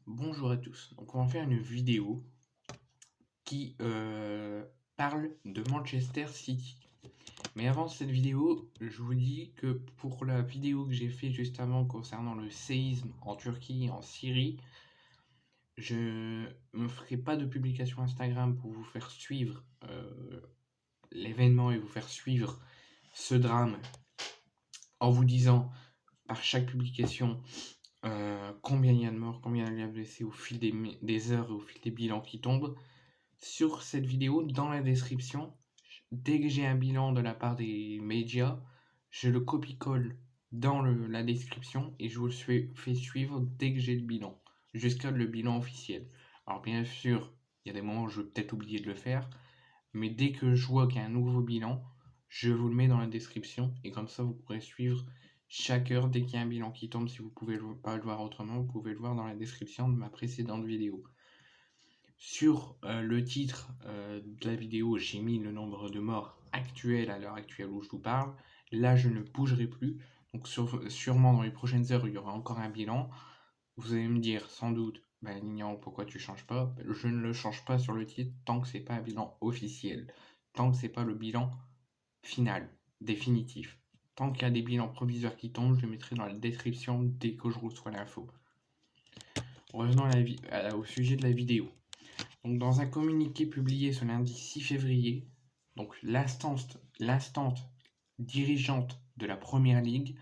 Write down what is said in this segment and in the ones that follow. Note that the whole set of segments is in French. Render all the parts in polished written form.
Bonjour à tous. Donc on va faire une vidéo qui parle de Manchester City. Mais avant cette vidéo, je vous dis que pour la vidéo que j'ai fait juste avant concernant le séisme en Turquie et en Syrie, je me ferai pas de publication Instagram pour vous faire suivre l'événement et vous faire suivre ce drame en vous disant par chaque publication combien il y a de morts, combien il y a de blessés au fil des heures et au fil des bilans qui tombent. Sur cette vidéo, dans la description, dès que j'ai un bilan de la part des médias, je le copie-colle dans la description et je vous le fais suivre dès que j'ai le bilan, jusqu'à le bilan officiel. Alors bien sûr, il y a des moments où je vais peut-être oublier de le faire, mais dès que je vois qu'il y a un nouveau bilan, je vous le mets dans la description et comme ça vous pourrez suivre chaque heure dès qu'il y a un bilan qui tombe. Si vous ne pouvez pas le voir autrement, vous pouvez le voir dans la description de ma précédente vidéo. Sur le titre de la vidéo, j'ai mis le nombre de morts actuels à l'heure actuelle où je vous parle. Là, je ne bougerai plus. Donc sûrement dans les prochaines heures, il y aura encore un bilan. Vous allez me dire sans doute, Lignan, pourquoi tu changes pas? Je ne le change pas sur le titre tant que c'est pas un bilan officiel. Tant que c'est pas le bilan final, définitif. Tant qu'il y a des bilans provisoires qui tombent, je les mettrai dans la description dès que je reçois l'info. Revenons au sujet de la vidéo. Donc, dans un communiqué publié ce lundi 6 février, donc l'instante dirigeante de la Première Ligue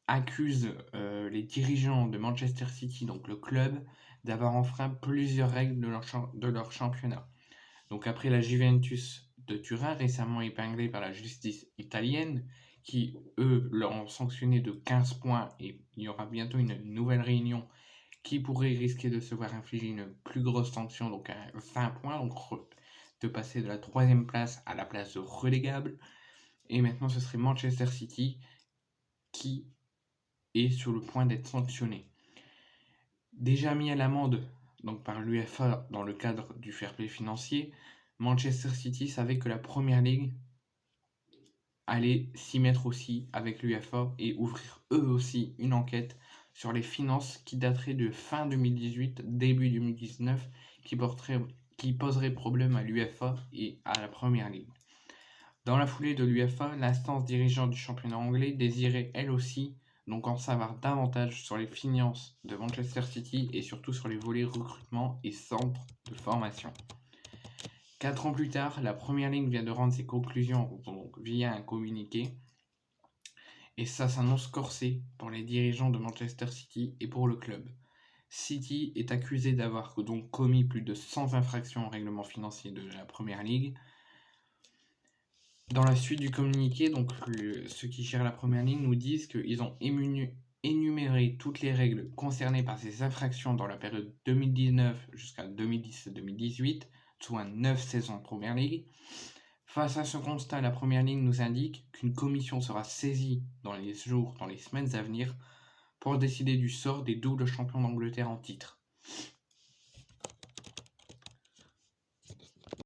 accuse les dirigeants de Manchester City, donc le club, d'avoir enfreint plusieurs règles de leur championnat. Donc après la Juventus de Turin, récemment épinglée par la justice italienne, qui eux leur ont sanctionné de 15 points, et il y aura bientôt une nouvelle réunion qui pourrait risquer de se voir infliger une plus grosse sanction, donc à 20 points, donc de passer de la 3e place à la place de relégable. Et maintenant, ce serait Manchester City qui est sur le point d'être sanctionné. Déjà mis à l'amende donc par l'UEFA dans le cadre du fair play financier, Manchester City savait que la Première Ligue allait s'y mettre aussi avec l'UEFA et ouvrir eux aussi une enquête sur les finances qui daterait de fin 2018, début 2019, qui poserait problème à l'UEFA et à la Première Ligue. Dans la foulée de l'UEFA, l'instance dirigeante du championnat anglais désirait elle aussi donc en savoir davantage sur les finances de Manchester City et surtout sur les volets recrutement et centres de formation. 4 ans plus tard, la Première Ligue vient de rendre ses conclusions donc, via un communiqué. Et ça s'annonce corsé pour les dirigeants de Manchester City et pour le club. City est accusé d'avoir donc commis plus de 100 infractions au règlement financier de la Première Ligue. Dans la suite du communiqué, donc ceux qui gèrent la Première Ligue nous disent qu'ils ont énuméré toutes les règles concernées par ces infractions dans la période 2019 jusqu'à 2017-2018, soit 9 saisons de Première Ligue. Face à ce constat, la Première Ligue nous indique qu'une commission sera saisie dans les semaines à venir pour décider du sort des doubles champions d'Angleterre en titre.